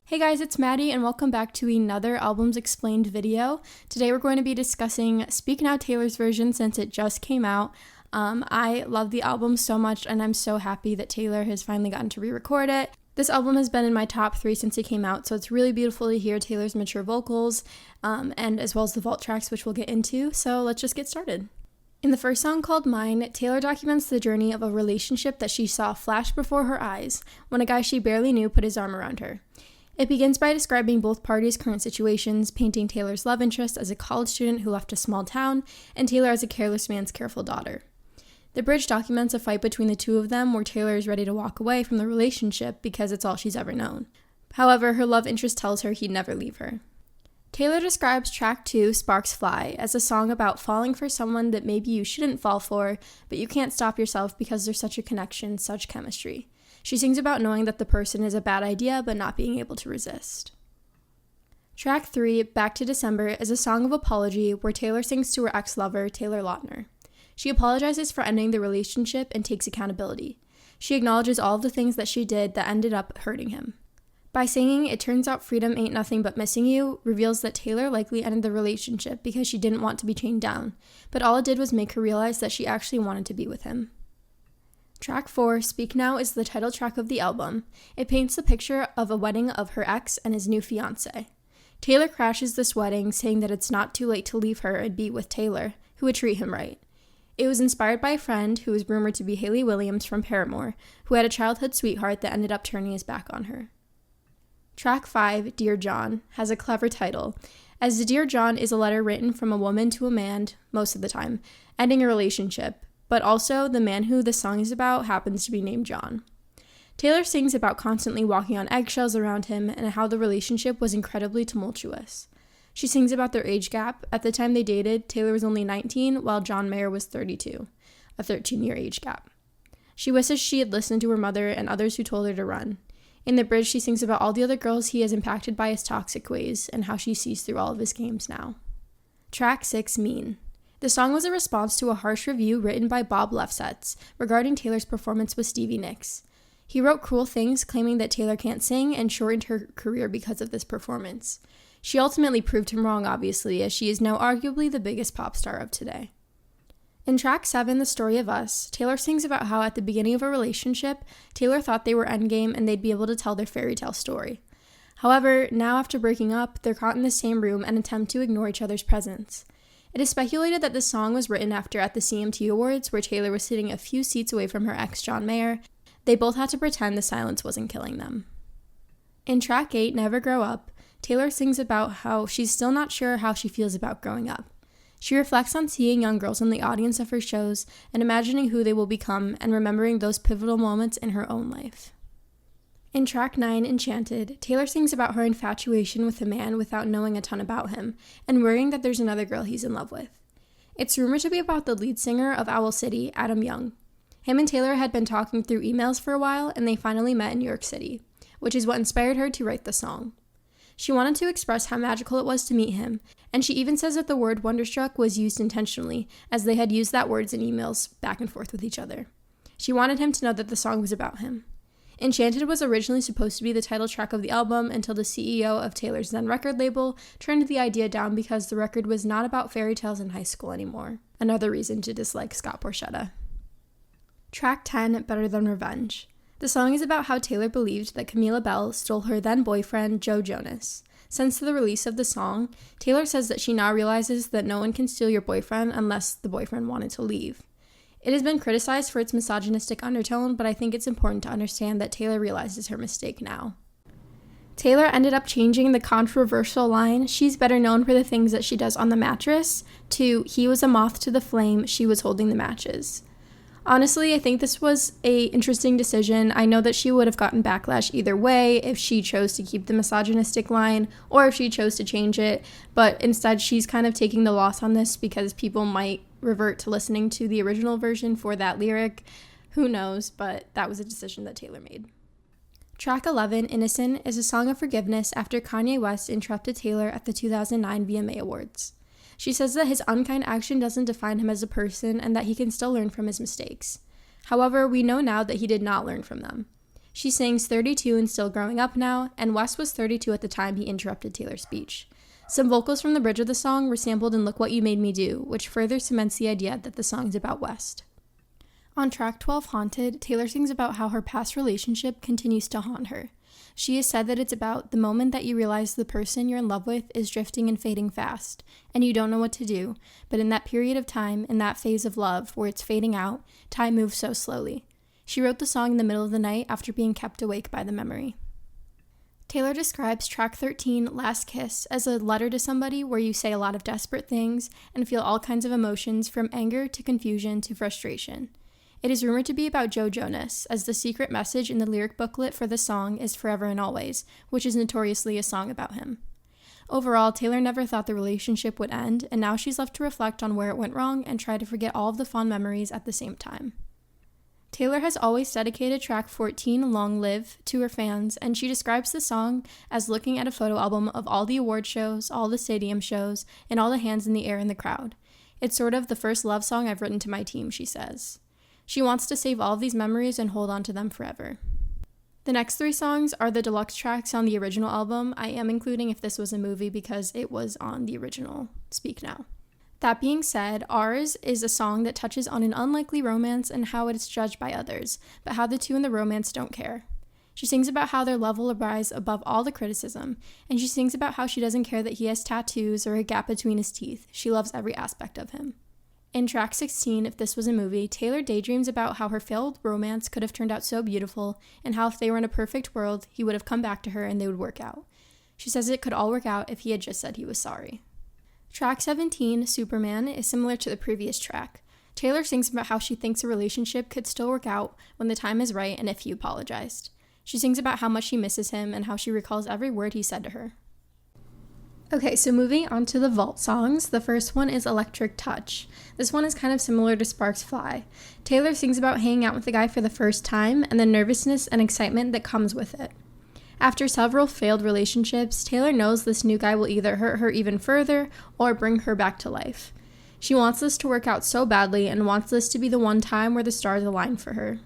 Hey guys, it's Maddie and welcome back to another Albums Explained video. Today we're going to be discussing Speak Now Taylor's version since it just came out. I love the album so much and I'm so happy that Taylor has finally gotten to re-record it. This album has been in my top 3 since it came out, so it's really beautiful to hear Taylor's mature vocals and as well as the vault tracks, which we'll get into. So let's just get started. In the first song called Mine, Taylor documents the journey of a relationship that she saw flash before her eyes when a guy she barely knew put his arm around her. It begins by describing both parties' current situations, painting Taylor's love interest as a college student who left a small town, and Taylor as a careless man's careful daughter. The bridge documents a fight between the two of them where Taylor is ready to walk away from the relationship because it's all she's ever known. However, her love interest tells her he'd never leave her. Taylor describes track 2, Sparks Fly, as a song about falling for someone that maybe you shouldn't fall for, but you can't stop yourself because there's such a connection, such chemistry. She sings about knowing that the person is a bad idea, but not being able to resist. Track 3, Back to December, is a song of apology where Taylor sings to her ex-lover, Taylor Lautner. She apologizes for ending the relationship and takes accountability. She acknowledges all of the things that she did that ended up hurting him. By singing, It Turns Out Freedom Ain't Nothing But Missing You, reveals that Taylor likely ended the relationship because she didn't want to be chained down, but all it did was make her realize that she actually wanted to be with him. Track 4, Speak Now, is the title track of the album. It paints the picture of a wedding of her ex and his new fiancé. Taylor crashes this wedding, saying that it's not too late to leave her and be with Taylor, who would treat him right. It was inspired by a friend who was rumored to be Hayley Williams from Paramore, who had a childhood sweetheart that ended up turning his back on her. Track 5, Dear John, has a clever title, as Dear John is a letter written from a woman to a man, most of the time, ending a relationship. But also, the man who the song is about happens to be named John. Taylor sings about constantly walking on eggshells around him and how the relationship was incredibly tumultuous. She sings about their age gap. At the time they dated, Taylor was only 19, while John Mayer was 32, a 13-year age gap. She wishes she had listened to her mother and others who told her to run. In the bridge, she sings about all the other girls he has impacted by his toxic ways and how she sees through all of his games now. Track 6, Mean. The song was a response to a harsh review written by Bob Lefsetz regarding Taylor's performance with Stevie Nicks. He wrote cruel things, claiming that Taylor can't sing and shortened her career because of this performance. She ultimately proved him wrong, obviously, as she is now arguably the biggest pop star of today. In track 7, The Story of Us, Taylor sings about how at the beginning of a relationship, Taylor thought they were endgame and they'd be able to tell their fairy tale story. However, now after breaking up, they're caught in the same room and attempt to ignore each other's presence. It is speculated that the song was written after at the CMT Awards, where Taylor was sitting a few seats away from her ex, John Mayer. They both had to pretend the silence wasn't killing them. In track 8, Never Grow Up, Taylor sings about how she's still not sure how she feels about growing up. She reflects on seeing young girls in the audience of her shows and imagining who they will become and remembering those pivotal moments in her own life. In track 9, Enchanted, Taylor sings about her infatuation with a man without knowing a ton about him, and worrying that there's another girl he's in love with. It's rumored to be about the lead singer of Owl City, Adam Young. Him and Taylor had been talking through emails for a while, and they finally met in New York City, which is what inspired her to write the song. She wanted to express how magical it was to meet him, and she even says that the word wonderstruck was used intentionally, as they had used that words in emails back and forth with each other. She wanted him to know that the song was about him. Enchanted was originally supposed to be the title track of the album until the CEO of Taylor's then record label turned the idea down because the record was not about fairy tales in high school anymore. Another reason to dislike Scott Borchetta. Track 10, Better Than Revenge. The song is about how Taylor believed that Camila Bell stole her then boyfriend, Joe Jonas. Since the release of the song, Taylor says that she now realizes that no one can steal your boyfriend unless the boyfriend wanted to leave. It has been criticized for its misogynistic undertone, but I think it's important to understand that Taylor realizes her mistake now. Taylor ended up changing the controversial line, "She's better known for the things that she does on the mattress," to "He was a moth to the flame, she was holding the matches." Honestly, I think this was an interesting decision. I know that she would have gotten backlash either way if she chose to keep the misogynistic line or if she chose to change it, but instead she's kind of taking the loss on this because people might revert to listening to the original version for that lyric. Who knows, but that was a decision that Taylor made. Track 11, Innocent, is a song of forgiveness after Kanye West interrupted Taylor at the 2009 VMA Awards. She says that his unkind action doesn't define him as a person and that he can still learn from his mistakes. However, we know now that he did not learn from them. She sings 32 and still growing up now, and West was 32 at the time he interrupted Taylor's speech. Some vocals from the bridge of the song were sampled in Look What You Made Me Do, which further cements the idea that the song is about West. On track 12, Haunted, Taylor sings about how her past relationship continues to haunt her. She has said that it's about the moment that you realize the person you're in love with is drifting and fading fast, and you don't know what to do, but in that period of time, in that phase of love where it's fading out, time moves so slowly. She wrote the song in the middle of the night after being kept awake by the memory. Taylor describes track 13, Last Kiss, as a letter to somebody where you say a lot of desperate things and feel all kinds of emotions from anger to confusion to frustration. It is rumored to be about Joe Jonas, as the secret message in the lyric booklet for the song is Forever and Always, which is notoriously a song about him. Overall, Taylor never thought the relationship would end, and now she's left to reflect on where it went wrong and try to forget all of the fond memories at the same time. Taylor has always dedicated track 14, Long Live, to her fans, and she describes the song as looking at a photo album of all the award shows, all the stadium shows, and all the hands in the air in the crowd. It's sort of the first love song I've written to my team, she says. She wants to save all of these memories and hold on to them forever. The next 3 songs are the deluxe tracks on the original album. I am including If This Was a Movie because it was on the original Speak Now. That being said, Ours is a song that touches on an unlikely romance and how it is judged by others, but how the two in the romance don't care. She sings about how their love will rise above all the criticism, and she sings about how she doesn't care that he has tattoos or a gap between his teeth. She loves every aspect of him. In track 16, If This Was a Movie, Taylor daydreams about how her failed romance could have turned out so beautiful, and how if they were in a perfect world, he would have come back to her and they would work out. She says it could all work out if he had just said he was sorry. Track 17, Superman, is similar to the previous track. Taylor sings about how she thinks a relationship could still work out when the time is right and if he apologized. She sings about how much she misses him and how she recalls every word he said to her. Okay, so moving on to the vault songs, the first one is Electric Touch. This one is kind of similar to Sparks Fly. Taylor sings about hanging out with the guy for the first time and the nervousness and excitement that comes with it. After several failed relationships, Taylor knows this new guy will either hurt her even further or bring her back to life. She wants this to work out so badly and wants this to be the one time where the stars align for her.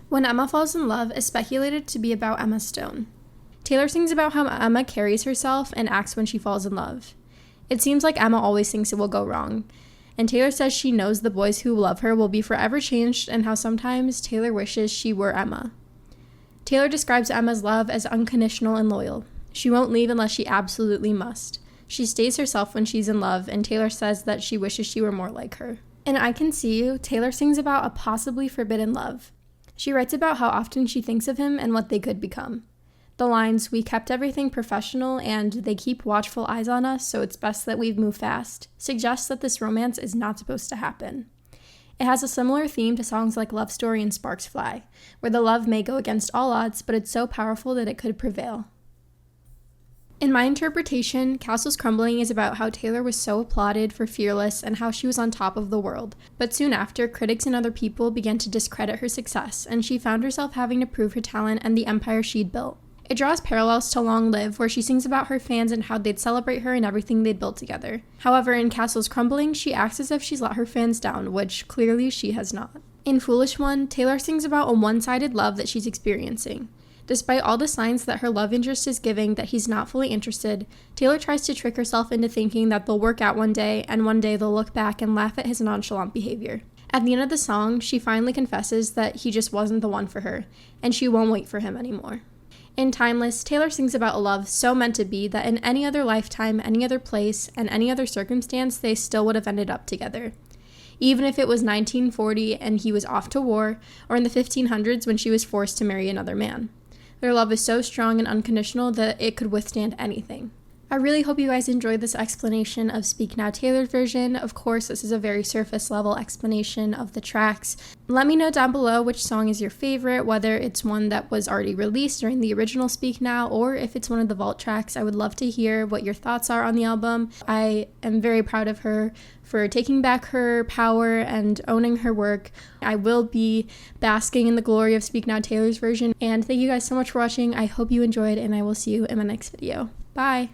When Emma Falls in Love is speculated to be about Emma Stone. Taylor sings about how Emma carries herself and acts when she falls in love. It seems like Emma always thinks it will go wrong, and Taylor says she knows the boys who love her will be forever changed and how sometimes Taylor wishes she were Emma. Taylor describes Emma's love as unconditional and loyal. She won't leave unless she absolutely must. She stays herself when she's in love, and Taylor says that she wishes she were more like her. In I Can See You, Taylor sings about a possibly forbidden love. She writes about how often she thinks of him and what they could become. The lines, "We kept everything professional," and "They keep watchful eyes on us, so it's best that we move fast," suggests that this romance is not supposed to happen. It has a similar theme to songs like Love Story and Sparks Fly, where the love may go against all odds, but it's so powerful that it could prevail. In my interpretation, Castles Crumbling is about how Taylor was so applauded for Fearless and how she was on top of the world, but soon after, critics and other people began to discredit her success, and she found herself having to prove her talent and the empire she'd built. It draws parallels to Long Live, where she sings about her fans and how they'd celebrate her and everything they'd built together. However, in Castles Crumbling, she acts as if she's let her fans down, which clearly she has not. In Foolish One, Taylor sings about a one-sided love that she's experiencing. Despite all the signs that her love interest is giving that he's not fully interested, Taylor tries to trick herself into thinking that they'll work out one day, and one day they'll look back and laugh at his nonchalant behavior. At the end of the song, she finally confesses that he just wasn't the one for her, and she won't wait for him anymore. In Timeless, Taylor sings about a love so meant to be that in any other lifetime, any other place, and any other circumstance, they still would have ended up together. Even if it was 1940 and he was off to war, or in the 1500s when she was forced to marry another man. Their love is so strong and unconditional that it could withstand anything. I really hope you guys enjoyed this explanation of Speak Now Taylor's version. Of course, this is a very surface level explanation of the tracks. Let me know down below which song is your favorite, whether it's one that was already released during the original Speak Now, or if it's one of the vault tracks. I would love to hear what your thoughts are on the album. I am very proud of her for taking back her power and owning her work. I will be basking in the glory of Speak Now Taylor's version. And thank you guys so much for watching. I hope you enjoyed, and I will see you in my next video. Bye!